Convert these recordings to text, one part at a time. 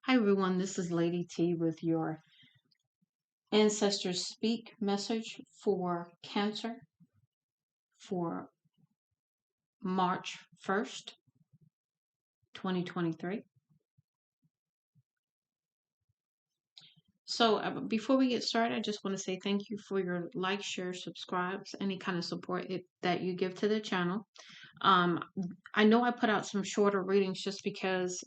Hi everyone, this is Lady T with your Ancestors Speak message for Cancer for March 1st, 2023. So before we get started, I just want to say thank you for your like, share, subscribes, any kind of support that you give to the channel. Um, I know I put out some shorter readings just because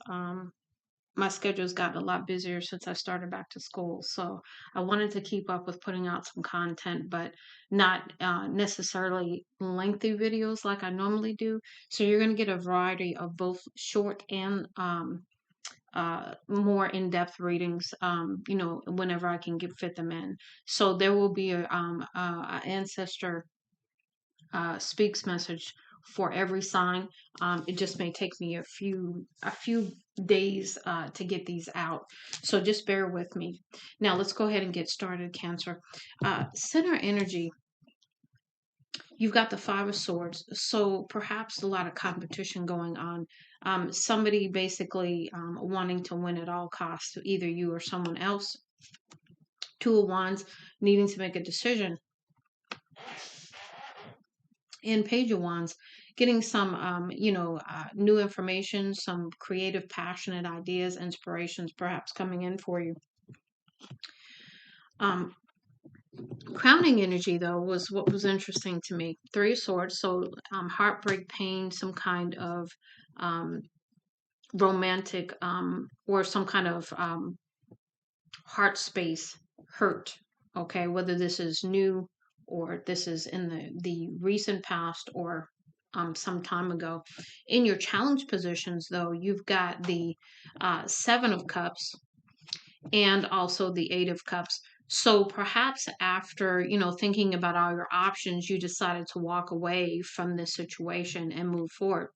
my schedule's gotten a lot busier since I started back to school. So I wanted to keep up with putting out some content, but not necessarily lengthy videos like I normally do. So you're going to get a variety of both short and more in-depth readings, whenever I can fit them in. So there will be a ancestor speaks message for every sign. It just may take me a few days to get these out, so just bear with me. Now let's go ahead and get started. Cancer, center energy. You've got the Five of Swords, so perhaps a lot of competition going on. Somebody basically wanting to win at all costs, either you or someone else. Two of Wands, needing to make a decision. And Page of Wands, getting some new information, some creative, passionate ideas, inspirations perhaps coming in for you. um Crowning energy though was what was interesting to me. Three of Swords, so heartbreak, pain, some kind of um romantic or some kind of heart space hurt. Okay, whether this is new or this is in the recent past or some time ago. In your challenge positions, though, you've got the Seven of Cups and also the Eight of Cups. So perhaps after, thinking about all your options, you decided to walk away from this situation and move forward.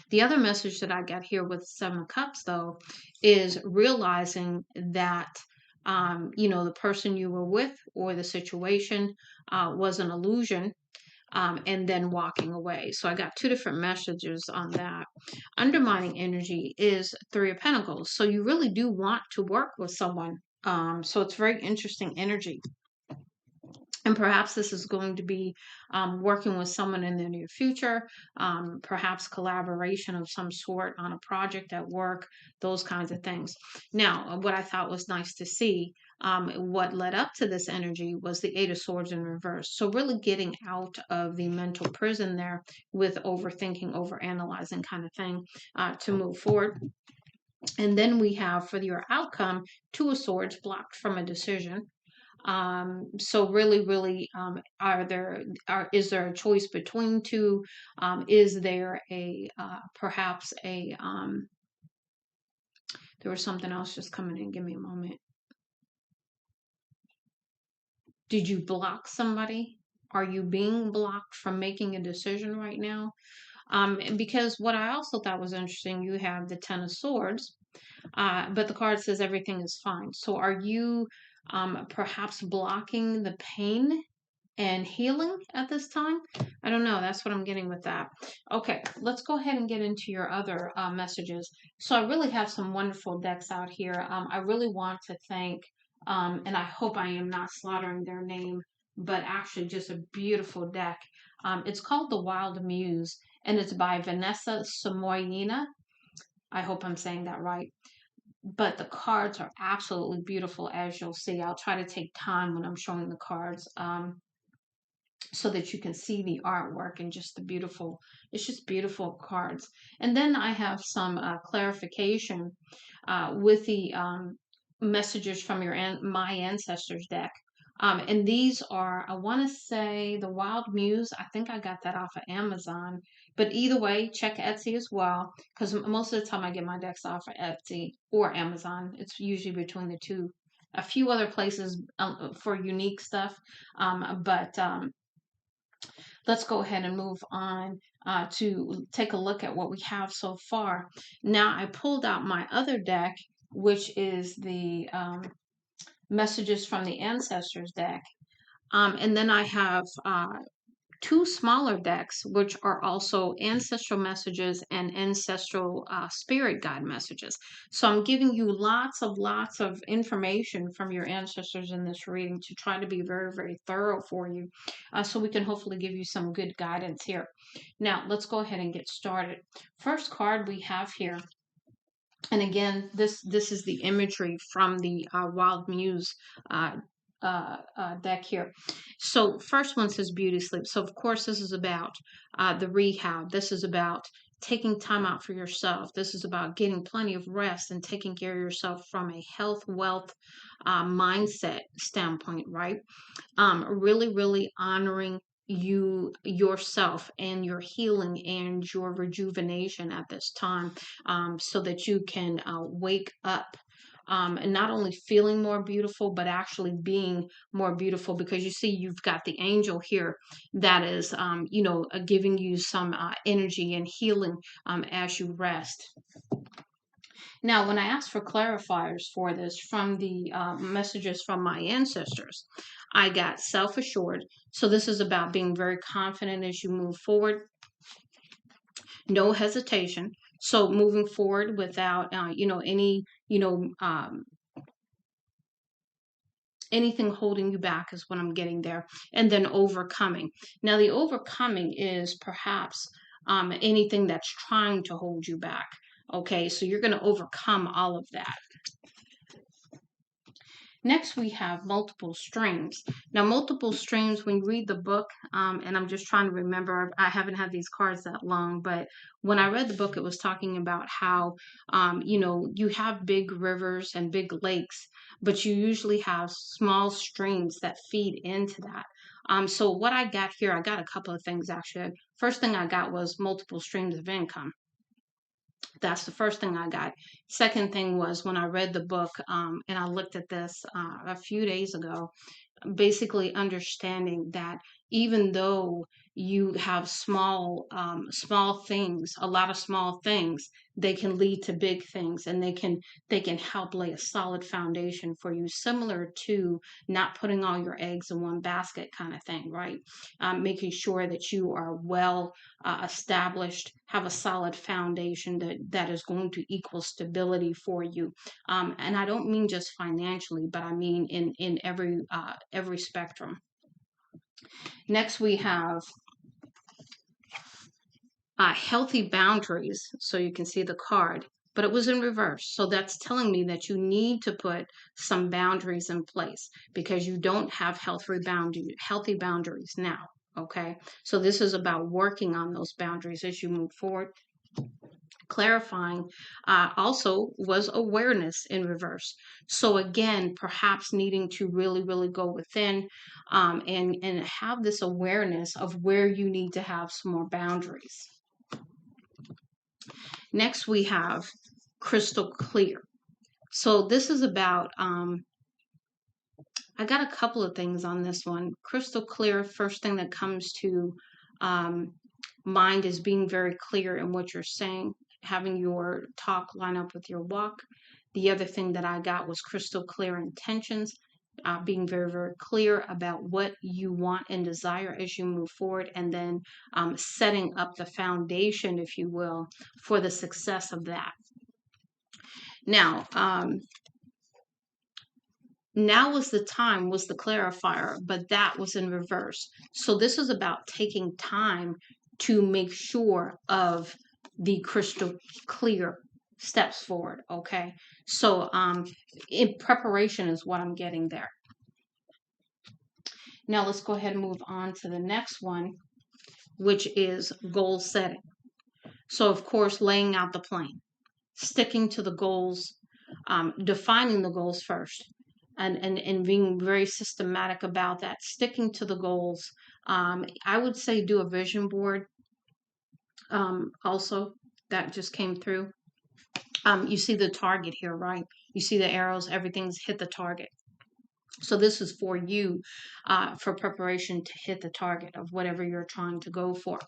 The other message that I got here with Seven of Cups, though, is realizing that, the person you were with or the situation was an illusion, and then walking away. So I got two different messages on that. Undermining energy is Three of Pentacles. So you really do want to work with someone. So it's very interesting energy. And perhaps this is going to be working with someone in the near future, perhaps collaboration of some sort on a project at work, those kinds of things. Now, what I thought was nice to see, what led up to this energy was the Eight of Swords in reverse. So really getting out of the mental prison there with overthinking, overanalyzing kind of thing to move forward. And then we have for your outcome, Two of Swords blocked from a decision. So really, is there a choice between two? Is there a perhaps a there was something else just coming in. Give me a moment. Did you block somebody? Are you being blocked from making a decision right now? Because what I also thought was interesting, you have the Ten of Swords, but the card says everything is fine. So are you perhaps blocking the pain and healing at this time? I don't know. That's what I'm getting with that. Okay, let's go ahead and get into your other messages. So I really have some wonderful decks out here. I really want to thank, and I hope I am not slaughtering their name, but actually just a beautiful deck. It's called The Wild Muse, and it's by Vanessa Samoyina. I hope I'm saying that right. But the cards are absolutely beautiful, as you'll see. I'll try to take time when I'm showing the cards. So that you can see the artwork and just it's just beautiful cards. And then I have some clarification with the messages from my ancestors deck. And these are, I want to say, the Wild Muse. I think I got that off of Amazon. But either way, check Etsy as well, because most of the time I get my decks off of Etsy or Amazon. It's usually between the two. A few other places for unique stuff, but let's go ahead and move on to take a look at what we have so far. Now, I pulled out my other deck, which is the Messages from the Ancestors deck. And then I have two smaller decks, which are also ancestral messages and ancestral spirit guide messages. So I'm giving you lots of information from your ancestors in this reading to try to be very, very thorough for you, so we can hopefully give you some good guidance here. Now, let's go ahead and get started. First card we have here, and again, this is the imagery from the Wild Muse deck here. So first one says beauty sleep. So of course this is about the rehab. This is about taking time out for yourself. This is about getting plenty of rest and taking care of yourself from a health, wealth, mindset standpoint, right? Really honoring yourself and your healing and your rejuvenation at this time, so that you can wake up, and not only feeling more beautiful, but actually being more beautiful, because you see you've got the angel here that is, giving you some energy and healing as you rest. Now, when I asked for clarifiers for this from the messages from my ancestors, I got self assured. So, this is about being very confident as you move forward, no hesitation. So, moving forward without, any, anything holding you back is what I'm getting there. And then overcoming. Now, the overcoming is perhaps anything that's trying to hold you back. Okay, so you're going to overcome all of that. Next, we have multiple streams. Now, multiple streams, when you read the book, and I'm just trying to remember, I haven't had these cards that long, but when I read the book, it was talking about how, you have big rivers and big lakes, but you usually have small streams that feed into that. So what I got here, I got a couple of things actually. First thing I got was multiple streams of income. That's the first thing I got. Second thing was when I read the book, and I looked at this a few days ago, basically understanding that even though you have small things, a lot of small things, they can lead to big things, and they can help lay a solid foundation for you, similar to not putting all your eggs in one basket kind of thing, right? Making sure that you are well established, have a solid foundation that is going to equal stability for you. And I don't mean just financially, but I mean in every spectrum. Next, we have healthy boundaries. So you can see the card, but it was in reverse. So that's telling me that you need to put some boundaries in place because you don't have healthy boundaries now. Okay, so this is about working on those boundaries as you move forward. Clarifying also was awareness in reverse. So again, perhaps needing to really go within, and have this awareness of where you need to have some more boundaries. Next, we have crystal clear. So this is about, I got a couple of things on this one. Crystal clear, first thing that comes to mind is being very clear in what you're saying, having your talk line up with your walk. The other thing that I got was crystal clear intentions, being very clear about what you want and desire as you move forward, and then setting up the foundation, if you will, for the success of that. Now, now was the time was the clarifier, but that was in reverse. So this is about taking time to make sure of the crystal clear steps forward. Okay, so in preparation is what I'm getting there. Now let's go ahead and move on to the next one, which is goal setting. So of course, laying out the plan, sticking to the goals, defining the goals first, and being very systematic about that, sticking to the goals. I would say do a vision board. Also, that just came through. You see the target here, right? You see the arrows, everything's hit the target. So this is for you, for preparation to hit the target of whatever you're trying to go for.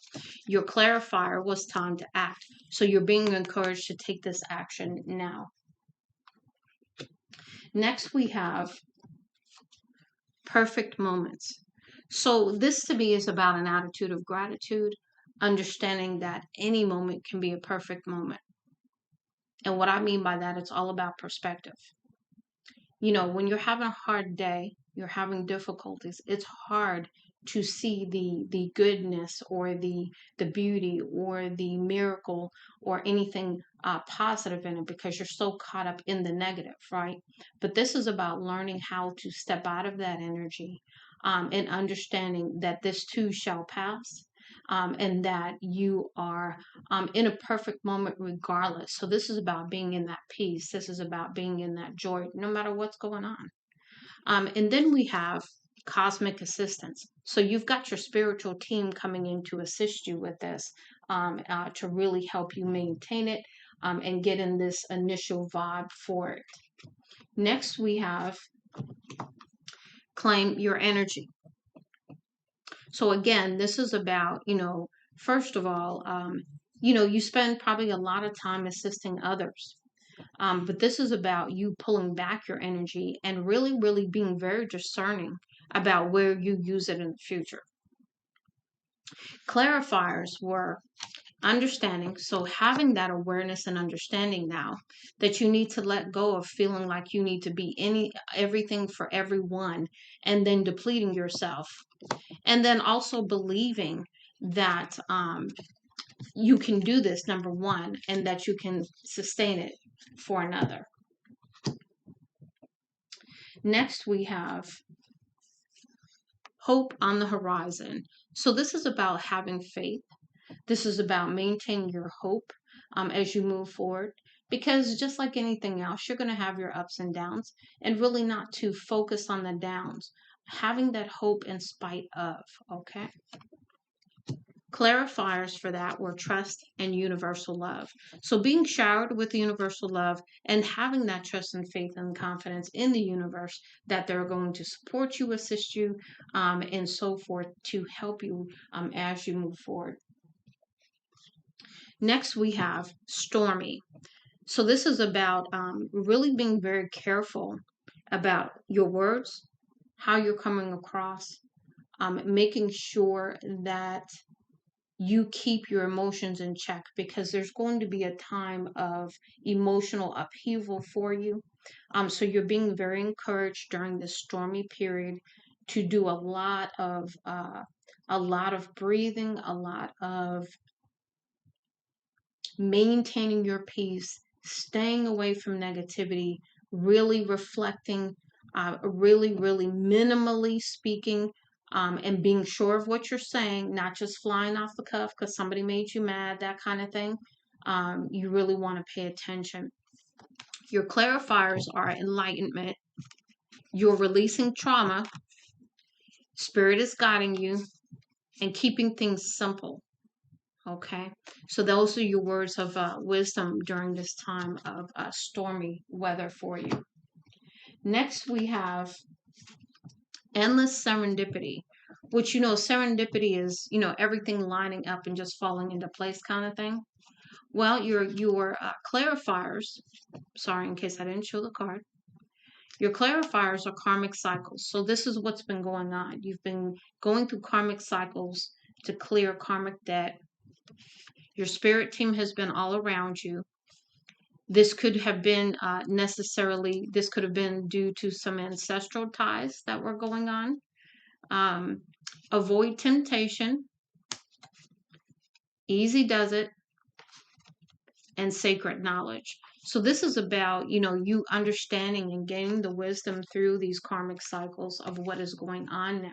Your clarifier was time to act. So you're being encouraged to take this action now. Next, we have perfect moments. So this to me is about an attitude of gratitude, understanding that any moment can be a perfect moment. And what I mean by that, it's all about perspective. When you're having a hard day, you're having difficulties, it's hard to see the goodness or the beauty or the miracle or anything positive in it because you're so caught up in the negative, right? But this is about learning how to step out of that energy, and understanding that this too shall pass. And that you are in a perfect moment regardless. So, this is about being in that peace. This is about being in that joy, no matter what's going on. And then we have cosmic assistance. So, you've got your spiritual team coming in to assist you with this, to really help you maintain it, and get in this initial vibe for it. Next, we have claim your energy. So again, this is about, first of all, you spend probably a lot of time assisting others. But this is about you pulling back your energy and really, really being very discerning about where you use it in the future. Clarifiers were understanding. So having that awareness and understanding now that you need to let go of feeling like you need to be everything for everyone and then depleting yourself. And then also believing that you can do this, number one, and that you can sustain it for another. Next, we have hope on the horizon. So, this is about having faith. This is about maintaining your hope as you move forward. Because just like anything else, you're going to have your ups and downs, and really not to focus on the downs. Having that hope in spite of, okay? Clarifiers for that were trust and universal love. So being showered with universal love and having that trust and faith and confidence in the universe that they're going to support you, assist you, and so forth to help you as you move forward. Next, we have stormy. So this is about really being very careful about your words, how you're coming across, making sure that you keep your emotions in check because there's going to be a time of emotional upheaval for you. So you're being very encouraged during this stormy period to do a lot of breathing, a lot of maintaining your peace, staying away from negativity, really reflecting, really, really minimally speaking, and being sure of what you're saying, not just flying off the cuff because somebody made you mad, that kind of thing. You really want to pay attention. Your clarifiers are enlightenment, you're releasing trauma, spirit is guiding you, and keeping things simple. Okay, so those are your words of wisdom during this time of stormy weather for you. Next, we have endless serendipity, which serendipity is everything lining up and just falling into place kind of thing. Well, your clarifiers. Sorry, in case I didn't show the card. Your clarifiers are karmic cycles. So this is what's been going on. You've been going through karmic cycles to clear karmic debt. Your spirit team has been all around you. This could have been this could have been due to some ancestral ties that were going on. Avoid temptation, easy does it, and sacred knowledge. So this is about, you understanding and gaining the wisdom through these karmic cycles of what is going on now.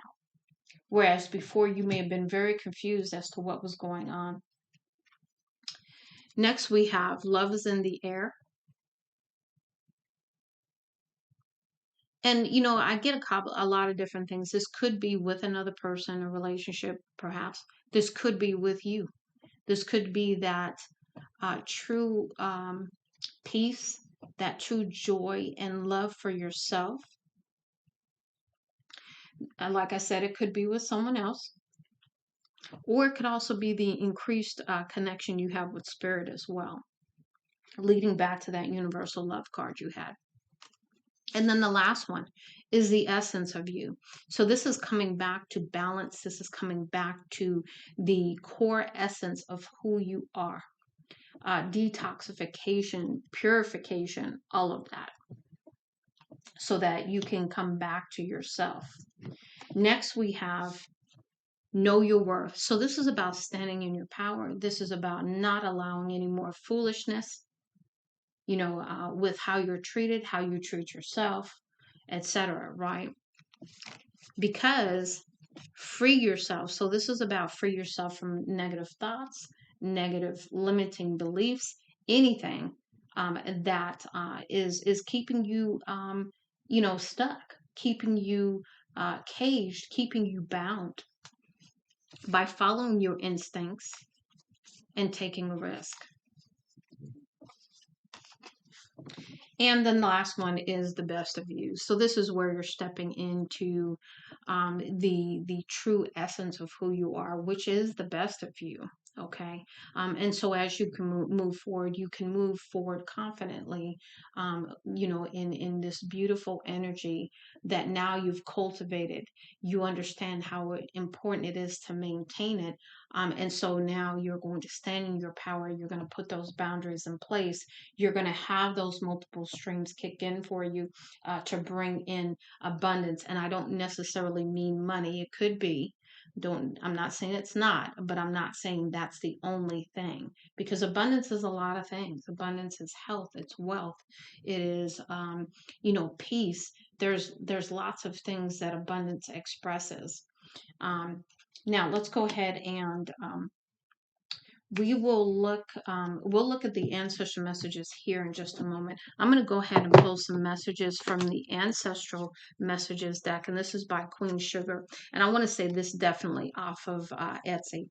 Whereas before you may have been very confused as to what was going on. Next, we have love is in the air. And I get a lot of different things. This could be with another person, a relationship, perhaps. This could be with you. This could be that true peace, that true joy and love for yourself. And like I said, it could be with someone else, or it could also be the increased connection you have with spirit as well, leading back to that universal love card you had. And then the last one is the essence of you. So this is coming back to balance. This is coming back to the core essence of who you are. Detoxification, purification, all of that, so that you can come back to yourself. Next, we have know your worth. So this is about standing in your power. This is about not allowing any more foolishness, with how you're treated, how you treat yourself, etc. Right? Because free yourself. So this is about free yourself from negative thoughts, negative limiting beliefs, anything that is keeping you, stuck, keeping you caged, keeping you bound, by following your instincts and taking a risk. And then the last one is the best of you. So this is where you're stepping into the true essence of who you are, which is the best of you. Okay. And so as you can move forward, you can move forward confidently, in this beautiful energy that now you've cultivated. You understand how important it is to maintain it. And so now you're going to stand in your power. You're going to put those boundaries in place. You're going to have those multiple streams kick in for you to bring in abundance. And I don't necessarily mean money. It could be. I'm not saying it's not, but I'm not saying that's the only thing, because abundance is a lot of things. Abundance is health, it's wealth, it is peace. There's lots of things that abundance expresses. Now let's go ahead and we'll look at the ancestral messages here in just a moment. I'm going to go ahead and pull some messages from the ancestral messages deck, and this is by Queen Sugar, and I want to say this definitely off of Etsy.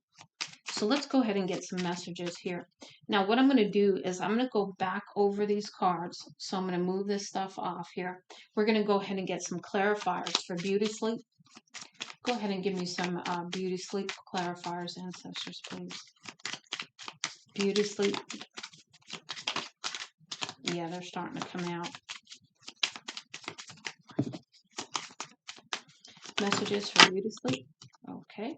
So let's go ahead and get some messages here. Now what I'm going to do is I'm going to go back over these cards. So I'm going to move this stuff off here. We're going to go ahead and get some clarifiers for beauty sleep. Go ahead and give me some beauty sleep clarifiers, ancestors, please. Beauty sleep. Yeah, they're starting to come out. Messages for beauty sleep. Okay.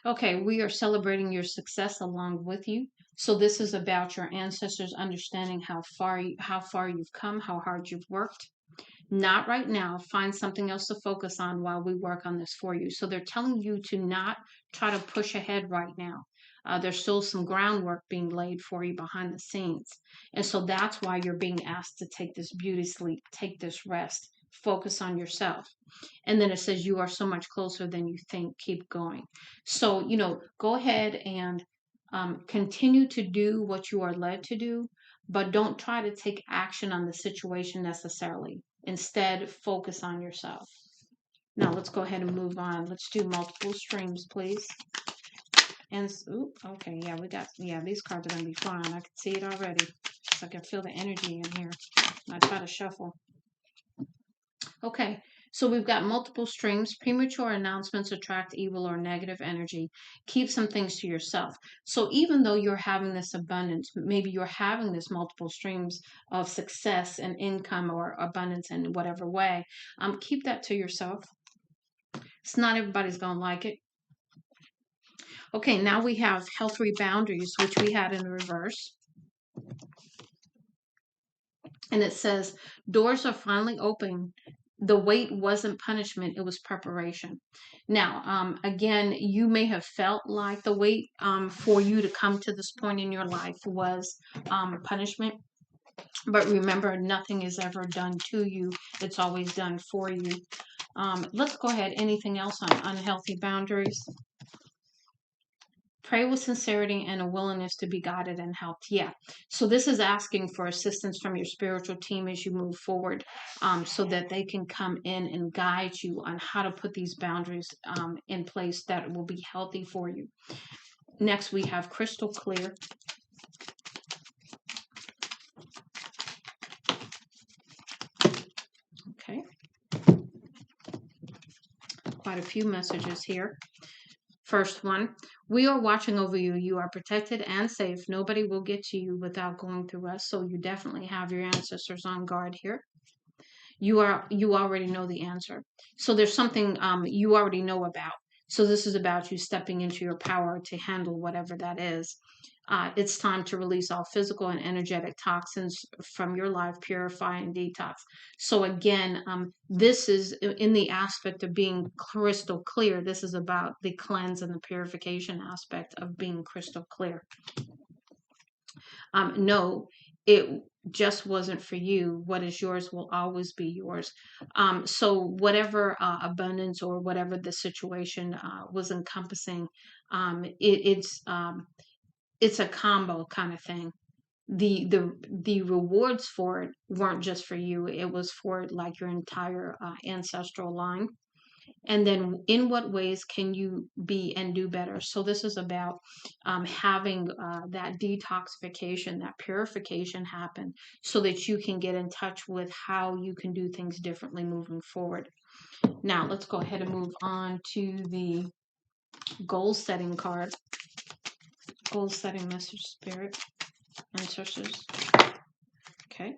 Okay, we are celebrating your success along with you. So this is about your ancestors understanding how far you've come, how hard you've worked. Not right now. Find something else to focus on while we work on this for you. So they're telling you to not try to push ahead right now. There's still some groundwork being laid for you behind the scenes. And so that's why you're being asked to take this beauty sleep, take this rest, focus on yourself. And then it says you are so much closer than you think. Keep going. So, go ahead and continue to do what you are led to do, but don't try to take action on the situation necessarily. Instead, focus on yourself. Now, let's go ahead and move on. Let's do multiple streams, please. And, okay, yeah, these cards are going to be flying. I can see it already. So I can feel the energy in here. I try to shuffle. Okay, so we've got multiple streams. Premature announcements attract evil or negative energy. Keep some things to yourself. So even though you're having this abundance, maybe you're having this multiple streams of success and income or abundance in whatever way, keep that to yourself. It's not everybody's going to like it. Okay, now we have healthy boundaries, which we had in the reverse. And it says, doors are finally open. The wait wasn't punishment, it was preparation. Now, again, you may have felt like the wait for you to come to this point in your life was punishment. But remember, nothing is ever done to you. It's always done for you. Let's go ahead. Anything else on unhealthy boundaries? Pray with sincerity and a willingness to be guided and helped. Yeah. So this is asking for assistance from your spiritual team as you move forward, so that they can come in and guide you on how to put these boundaries in place that will be healthy for you. Next, we have crystal clear. Okay. Quite a few messages here. First one, we are watching over you. You are protected and safe. Nobody will get to you without going through us. So you definitely have your ancestors on guard here. You already know the answer. So there's something you already know about. So this is about you stepping into your power to handle whatever that is. It's time to release all physical and energetic toxins from your life, purify and detox. So again, this is in the aspect of being crystal clear. This is about the cleanse and the purification aspect of being crystal clear. No, it just wasn't for you. What is yours will always be yours. So whatever abundance or whatever the situation was encompassing, it's a combo kind of thing. The rewards for it weren't just for you. It was for like your entire ancestral line. And then in what ways can you be and do better? So this is about having that detoxification, that purification happen so that you can get in touch with how you can do things differently moving forward. Now let's go ahead and move on to the goal setting card. Goal setting message, spirit, ancestors. Okay.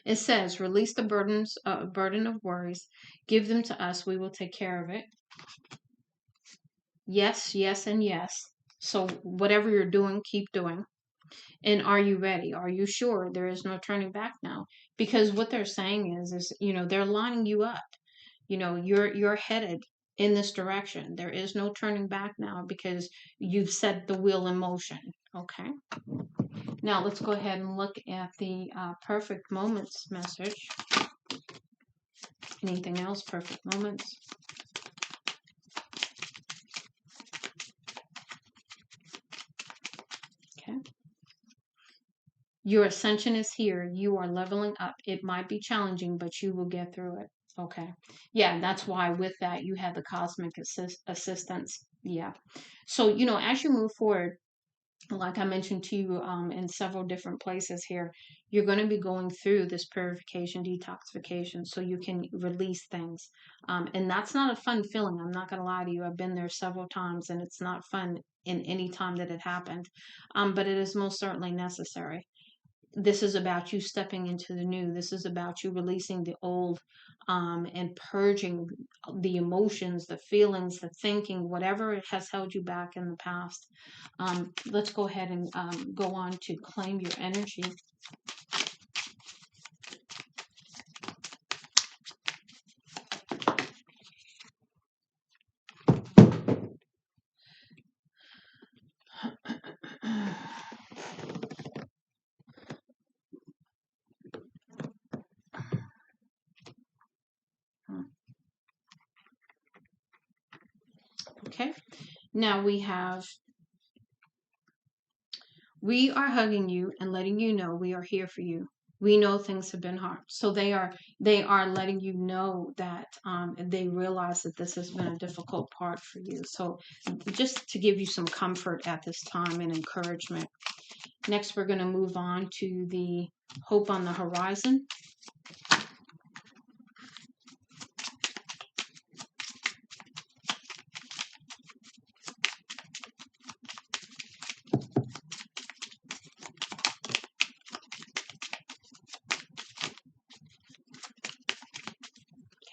It says, release the burden of worries. Give them to us. We will take care of it. Yes, yes, and yes. So whatever you're doing, keep doing. And are you ready? Are you sure there is no turning back now? Because what they're saying is, they're lining you up. You're headed in this direction. There is no turning back now because you've set the wheel in motion. Okay. Now let's go ahead and look at the perfect moments message. Anything else? Perfect moments. Okay. Your ascension is here. You are leveling up. It might be challenging, but you will get through it. Okay. Yeah, that's why with that you have the cosmic assistance. Yeah. So, as you move forward, like I mentioned to you in several different places here, you're going to be going through this purification, detoxification, so you can release things. And that's not a fun feeling. I'm not going to lie to you. I've been there several times, and it's not fun in any time that it happened. But it is most certainly necessary. This is about you stepping into the new. This is about you releasing the old and purging the emotions, the feelings, the thinking, whatever has held you back in the past. Let's go ahead and go on to claim your energy. Okay, now we are hugging you and letting you know we are here for you. We know things have been hard, so they are letting you know that they realize that this has been a difficult part for you. So just to give you some comfort at this time and encouragement. Next, we're going to move on to the hope on the horizon.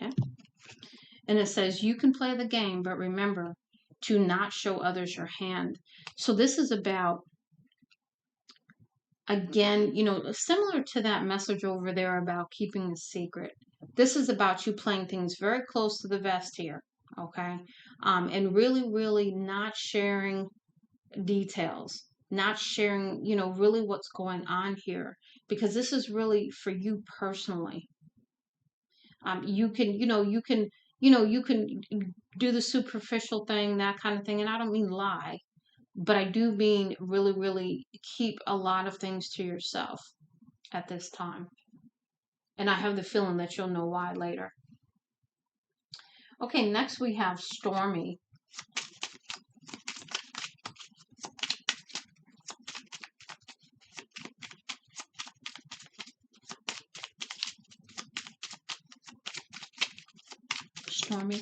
Okay. And it says, you can play the game, but remember to not show others your hand. So this is about, again, similar to that message over there about keeping a secret. This is about you playing things very close to the vest here. Okay. And really, really not sharing details, not sharing, really what's going on here, because this is really for you personally. You can, you can do the superficial thing, that kind of thing. And I don't mean lie, but I do mean really, really keep a lot of things to yourself at this time. And I have the feeling that you'll know why later. Okay, next we have Stormy. Stormy.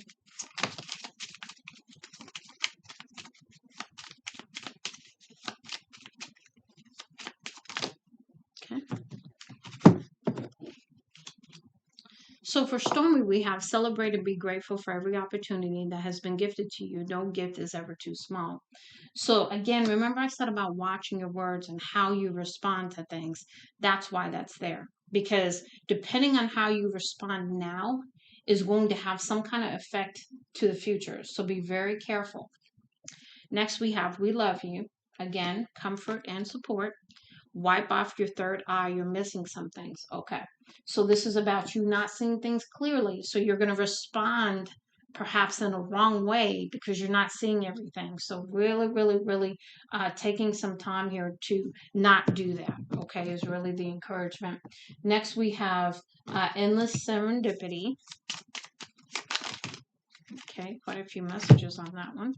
So for Stormy, we have celebrate and be grateful for every opportunity that has been gifted to you. No gift is ever too small. So again, remember I said about watching your words and how you respond to things. That's why that's there. Because depending on how you respond now is going to have some kind of effect to the future. So be very careful. Next, we have we love you. Again, comfort and support. Wipe off your third eye. You're missing some things. Okay. So this is about you not seeing things clearly. So you're going to respond perhaps in a wrong way because you're not seeing everything. So really, really, really taking some time here to not do that. Okay, is really the encouragement. Next, we have endless serendipity. Okay, quite a few messages on that one.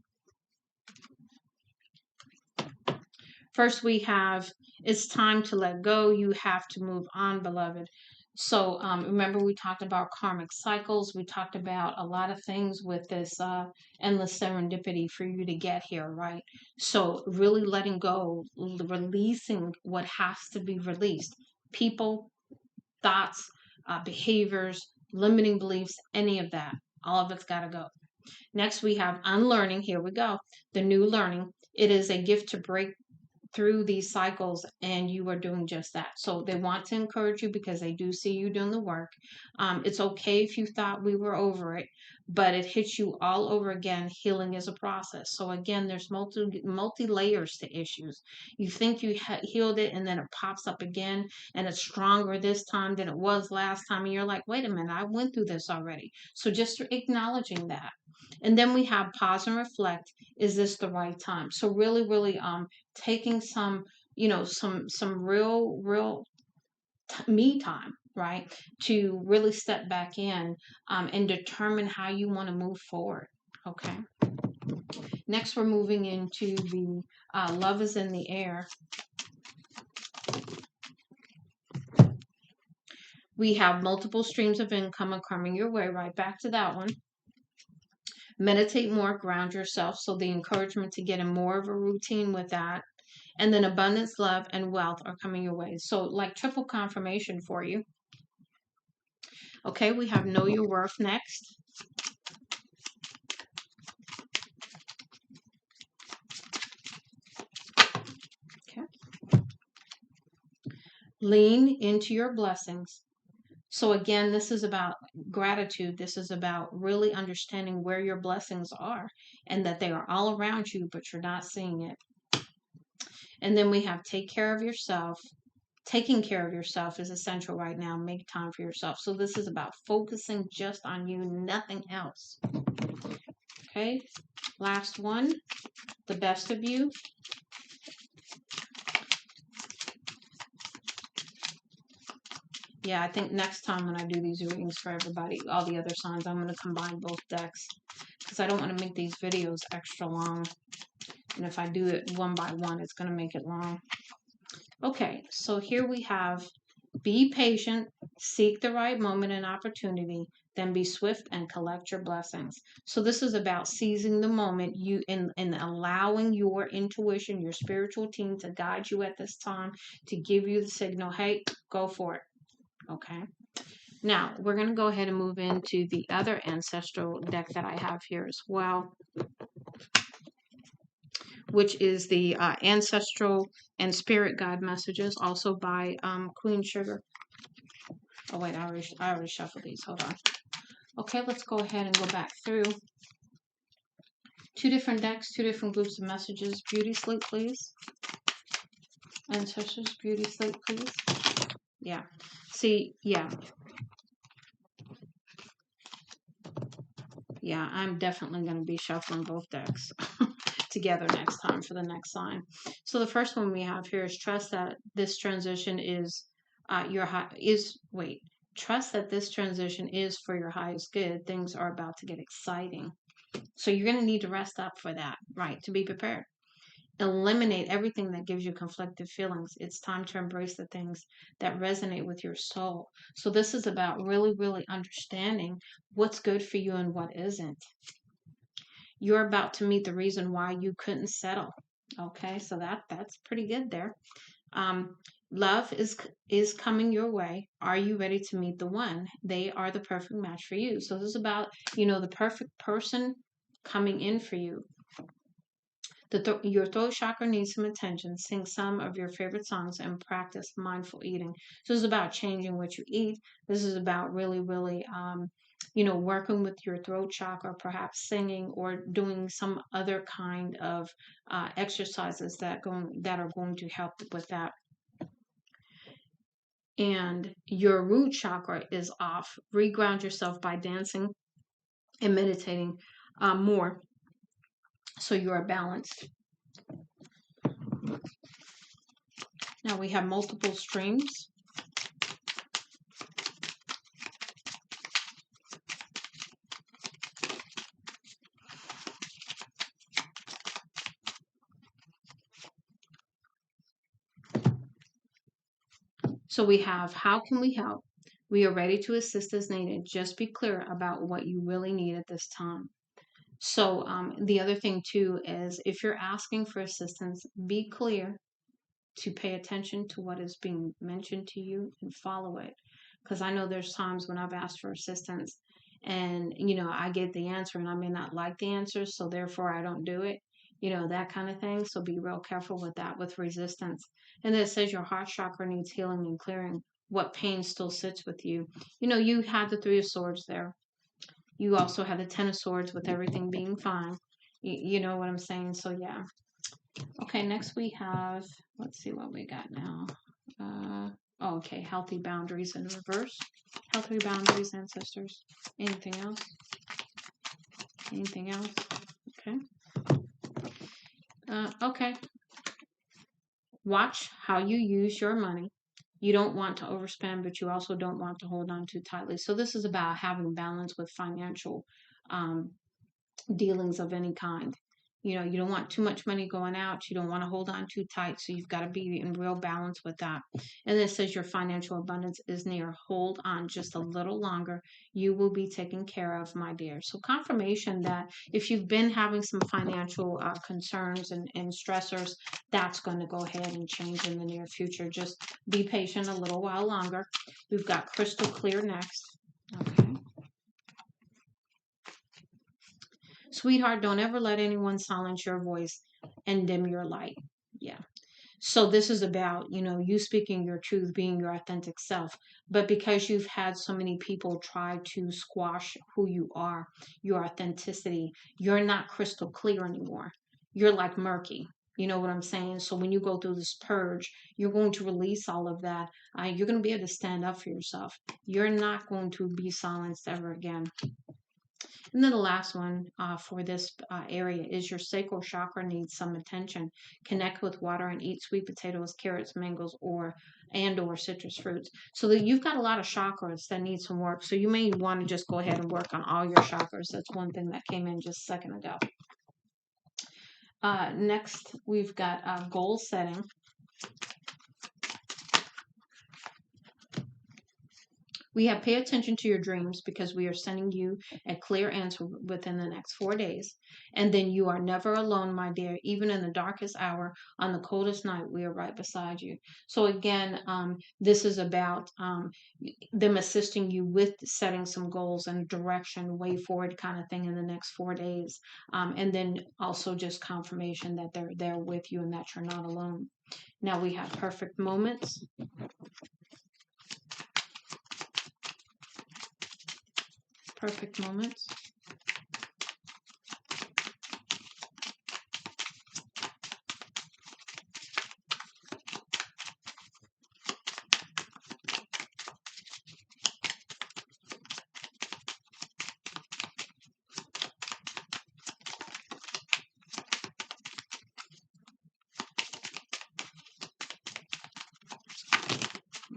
First, we have it's time to let go. You have to move on, beloved. So remember, we talked about karmic cycles. We talked about a lot of things with this endless serendipity for you to get here, right? So really letting go, releasing what has to be released. People, thoughts, behaviors, limiting beliefs, any of that. All of it's got to go. Next, we have unlearning. Here we go. The new learning. It is a gift to break through these cycles, and you are doing just that. So they want to encourage you because they do see you doing the work. It's okay if you thought we were over it, but it hits you all over again. Healing is a process. So again, there's multi layers to issues. You think you healed it, and then it pops up again, and it's stronger this time than it was last time, and you're like, wait a minute, I went through this already. So just acknowledging that. And then we have pause and reflect. Is this the right time? So really, really taking some, some real me time, right? To really step back in and determine how you want to move forward. Okay. Next, we're moving into the love is in the air. We have multiple streams of income are coming your way, right back to that one. Meditate more, ground yourself. So the encouragement to get in more of a routine with that. And then abundance, love, and wealth are coming your way. So like triple confirmation for you. Okay, we have know your worth next. Okay. Lean into your blessings. So again, this is about gratitude. This is about really understanding where your blessings are and that they are all around you, but you're not seeing it. And then we have take care of yourself. Taking care of yourself is essential right now. Make time for yourself. So this is about focusing just on you, nothing else. Okay. Last one, the best of you. Yeah, I think next time when I do these readings for everybody, all the other signs, I'm going to combine both decks because I don't want to make these videos extra long. And if I do it one by one, it's going to make it long. Okay, so here we have be patient, seek the right moment and opportunity, then be swift and collect your blessings. So this is about seizing the moment, you in allowing your intuition, your spiritual team to guide you at this time, to give you the signal, hey, go for it. Okay. Now, we're going to go ahead and move into the other ancestral deck that I have here as well, which is the Ancestral and Spirit Guide Messages, also by Queen Sugar. Oh, wait, I already shuffled these. Hold on. Okay, let's go ahead and go back through. Two different decks, two different groups of messages. Beauty sleep, please. Ancestors, beauty sleep, please. Yeah. See, yeah. Yeah, I'm definitely going to be shuffling both decks together next time for the next sign. So the first one we have here is trust that this transition is trust that this transition is for your highest good. Things are about to get exciting. So you're going to need to rest up for that, right? To be prepared. Eliminate everything that gives you conflicted feelings. It's time to embrace the things that resonate with your soul. So this is about really, really understanding what's good for you and what isn't. You're about to meet the reason why you couldn't settle. Okay, so that's pretty good there. Love is coming your way. Are you ready to meet the one? They are the perfect match for you. So this is about, the perfect person coming in for you. Your throat chakra needs some attention. Sing some of your favorite songs and practice mindful eating. So this is about changing what you eat. This is about really, really, working with your throat chakra, perhaps singing or doing some other kind of exercises that are going to help with that. And your root chakra is off. Reground yourself by dancing and meditating more so you are balanced. Now we have multiple streams. So we have, how can we help? We are ready to assist as needed. Just be clear about what you really need at this time. So the other thing too is if you're asking for assistance, be clear to pay attention to what is being mentioned to you and follow it. Because I know there's times when I've asked for assistance and, I get the answer and I may not like the answer, so therefore I don't do it, that kind of thing. So be real careful with that, with resistance. And then it says your heart chakra needs healing and clearing. What pain still sits with you? You had the Three of Swords there. You also have the Ten of Swords with everything being fine. You know what I'm saying? So, yeah. Okay, next we have, let's see what we got now. Okay, healthy boundaries in reverse. Healthy boundaries, ancestors. Anything else? Anything else? Okay. Okay. Watch how you use your money. You don't want to overspend, but you also don't want to hold on too tightly. So this is about having balance with financial um, dealings of any kind. You don't want too much money going out. You don't want to hold on too tight. So you've got to be in real balance with that. And then it says your financial abundance is near. Hold on just a little longer. You will be taken care of, my dear. So confirmation that if you've been having some financial concerns and stressors, that's going to go ahead and change in the near future. Just be patient a little while longer. We've got crystal clear next. Okay. Sweetheart, don't ever let anyone silence your voice and dim your light. Yeah. So this is about, you speaking your truth, being your authentic self. But because you've had so many people try to squash who you are, your authenticity, you're not crystal clear anymore. You're like murky. You know what I'm saying? So when you go through this purge, you're going to release all of that. You're going to be able to stand up for yourself. You're not going to be silenced ever again. And then the last one for this area is your sacral chakra needs some attention. Connect with water and eat sweet potatoes, carrots, mangoes, or citrus fruits. So that you've got a lot of chakras that need some work. So you may want to just go ahead and work on all your chakras. That's one thing that came in just a second ago. Next, we've got goal setting. We have pay attention to your dreams because we are sending you a clear answer within the next 4 days. And then you are never alone, my dear. Even in the darkest hour, on the coldest night, we are right beside you. So again, this is about them assisting you with setting some goals and direction, way forward kind of thing in the next 4 days. And then also just confirmation that they're there with you and that you're not alone. Now we have perfect moments. Perfect moments.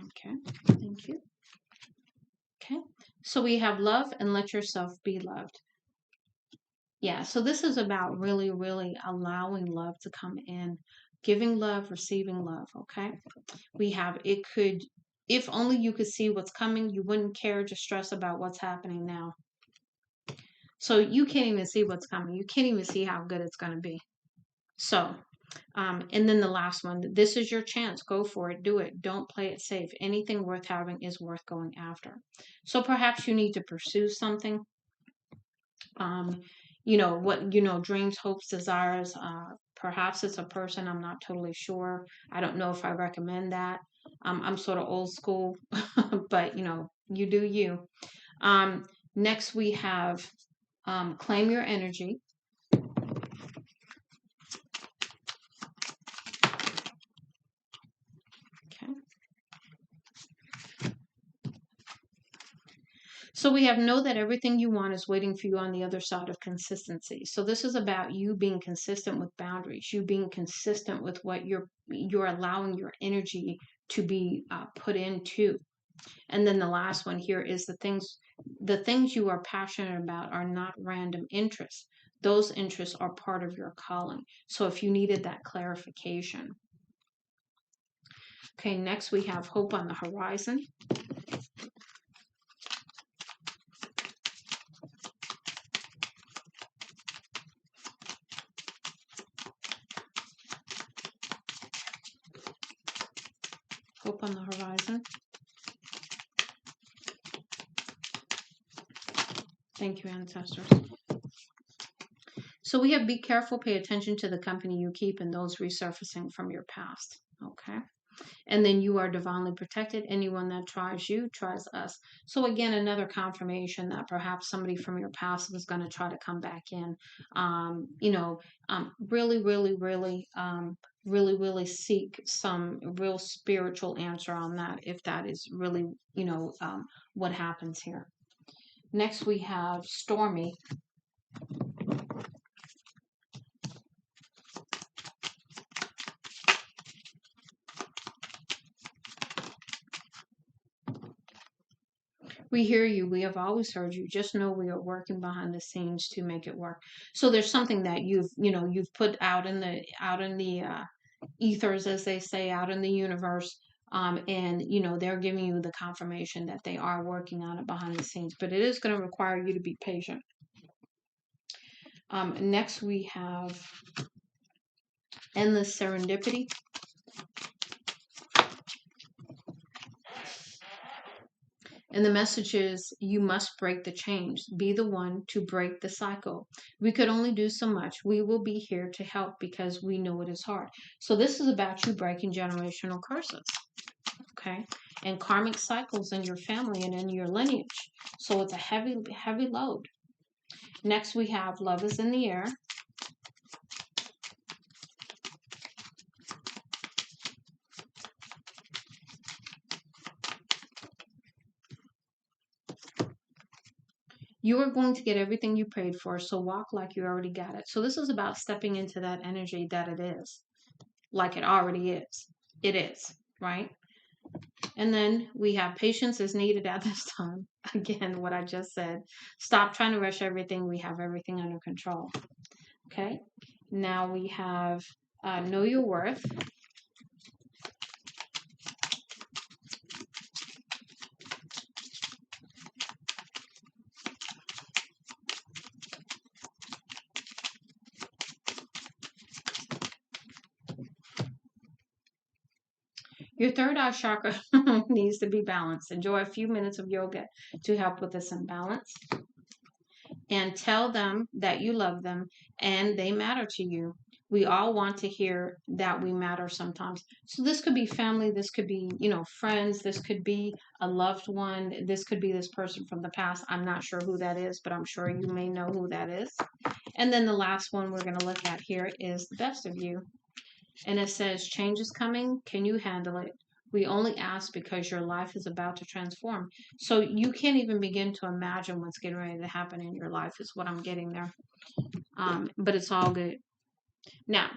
Okay, thank you. Okay, so we have love and let yourself be loved. Yeah, so this is about really, really allowing love to come in, giving love, receiving love. Okay, we have it could, if only you could see what's coming, you wouldn't care to stress about what's happening now. So you can't even see what's coming. You can't even see how good it's going to be. So And then the last one, this is your chance. Go for it. Do it. Don't play it safe. Anything worth having is worth going after. So perhaps you need to pursue something. Um, dreams, hopes, desires. Perhaps it's a person. I'm not totally sure. I don't know if I recommend that. I'm sort of old school, but you do you. Um, Next, we have claim your energy. Okay. So we have know that everything you want is waiting for you on the other side of consistency. So this is about you being consistent with boundaries, you being consistent with what you're allowing your energy to be put into. And then the last one here is the things you are passionate about are not random interests. Those interests are part of your calling. So if you needed that clarification. Okay, next we have hope on the horizon. Hope on the horizon. Thank you, ancestors. So we have be careful, pay attention to the company you keep and those resurfacing from your past. Okay. And then you are divinely protected. Anyone that tries you tries us. So again, another confirmation that perhaps somebody from your past was going to try to come back in. Really, really, really, really, really seek some real spiritual answer on that if that is really, what happens here. Next, we have Stormy. We hear you. We have always heard you. Just know we are working behind the scenes to make it work. So there's something that you've put out in the ethers, as they say, out in the universe. And they're giving you the confirmation that they are working on it behind the scenes. But it is going to require you to be patient. Next, we have endless serendipity. And the message is you must break the chains. Be the one to break the cycle. We could only do so much. We will be here to help because we know it is hard. So this is about you breaking generational curses. Okay. And karmic cycles in your family and in your lineage. So it's a heavy, heavy load. Next we have love is in the air. You are going to get everything you prayed for, so walk like you already got it. So this is about stepping into that energy that it is, like it already is. It is, right? And then we have patience is needed at this time. Again, what I just said. Stop trying to rush everything. We have everything under control. Okay. Now we have know your worth. Your third eye chakra needs to be balanced. Enjoy a few minutes of yoga to help with this imbalance. And tell them that you love them and they matter to you. We all want to hear that we matter sometimes. So this could be family, this could be, friends, this could be a loved one, this could be this person from the past. I'm not sure who that is, but I'm sure you may know who that is. And then the last one we're going to look at here is the best of you. And it says, change is coming. Can you handle it? We only ask because your life is about to transform. So you can't even begin to imagine what's getting ready to happen in your life, is what I'm getting there. But it's all good. Now,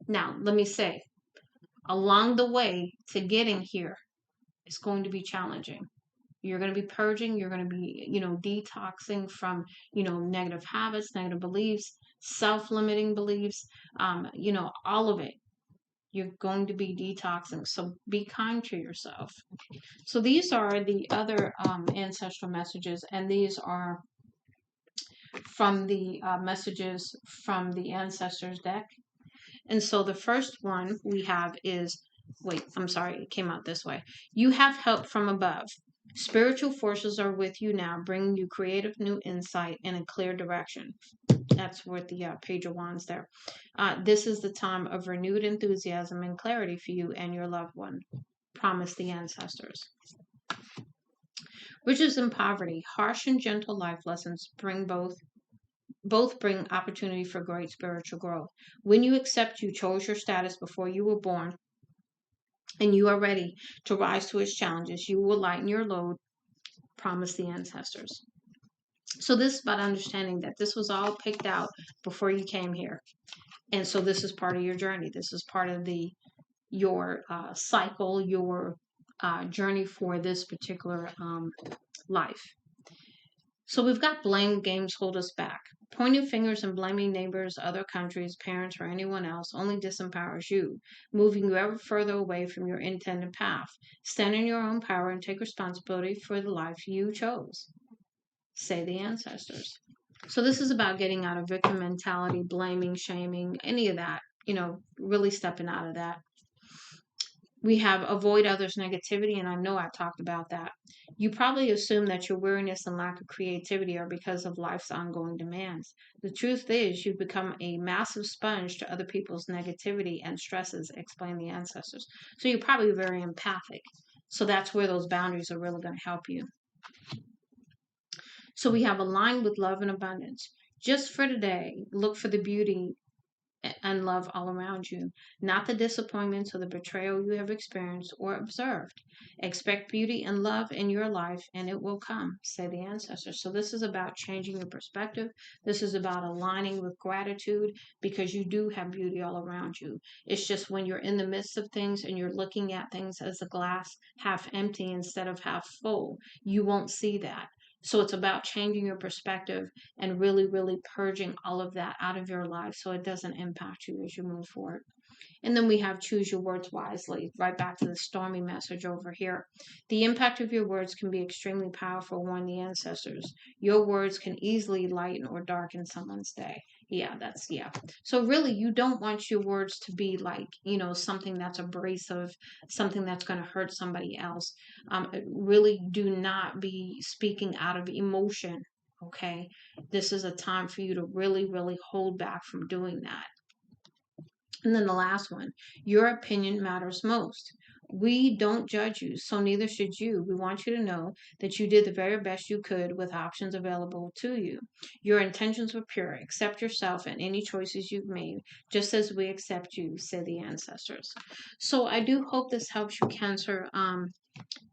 let me say, along the way to getting here, it's going to be challenging. You're going to be purging. You're going to be, detoxing from, negative habits, negative beliefs, self-limiting beliefs, all of it. You're going to be detoxing. So be kind to yourself. So these are the other ancestral messages, and these are from the messages from the ancestors deck. And so the first one we have is, wait, I'm sorry, it came out this way. You have help from above. Spiritual forces are with you now, bringing you creative new insight and a clear direction. That's worth the Page of Wands there. This is the time of renewed enthusiasm and clarity for you and your loved one. Promise the ancestors. Riches and poverty, harsh and gentle life lessons bring both bring opportunity for great spiritual growth. When you accept you chose your status before you were born and you are ready to rise to its challenges, you will lighten your load, promise the ancestors. So this is about understanding that this was all picked out before you came here. And so this is part of your journey. This is part of your cycle, your journey for this particular life. So we've got blame games hold us back. Pointing fingers and blaming neighbors, other countries, parents, or anyone else only disempowers you, moving you ever further away from your intended path. Stand in your own power and take responsibility for the life you chose, say the ancestors. So this is about getting out of victim mentality, blaming, shaming, any of that, really stepping out of that. We have avoid others' negativity, and I know I talked about that. You probably assume that your weariness and lack of creativity are because of life's ongoing demands. The truth is, you've become a massive sponge to other people's negativity and stresses, explain the ancestors. So you're probably very empathic. So that's where those boundaries are really going to help you. So we have aligned with love and abundance. Just for today, look for the beauty and love all around you, not the disappointments or the betrayal you have experienced or observed. Expect beauty and love in your life, and it will come, say the ancestors. So, this is about changing your perspective. This is about aligning with gratitude because you do have beauty all around you. It's just when you're in the midst of things and you're looking at things as a glass half empty instead of half full, you won't see that. So it's about changing your perspective and really, really purging all of that out of your life so it doesn't impact you as you move forward. And then we have choose your words wisely, right back to the stormy message over here. The impact of your words can be extremely powerful, warn the ancestors. Your words can easily lighten or darken someone's day. Yeah. So really, you don't want your words to be like, something that's abrasive, something that's going to hurt somebody else. Really do not be speaking out of emotion. Okay. This is a time for you to really, really hold back from doing that. And then the last one, your opinion matters most. We don't judge you, so neither should you. We want you to know that you did the very best you could with options available to you. Your intentions were pure. Accept yourself and any choices you've made, just as we accept you, said the ancestors. So I do hope this helps you, Cancer.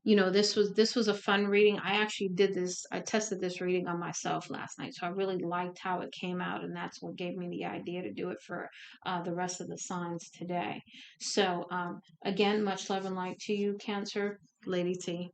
This was a fun reading. I actually did this. I tested this reading on myself last night, so I really liked how it came out, and that's what gave me the idea to do it for the rest of the signs today. So again, much love and light to you, Cancer, Lady T.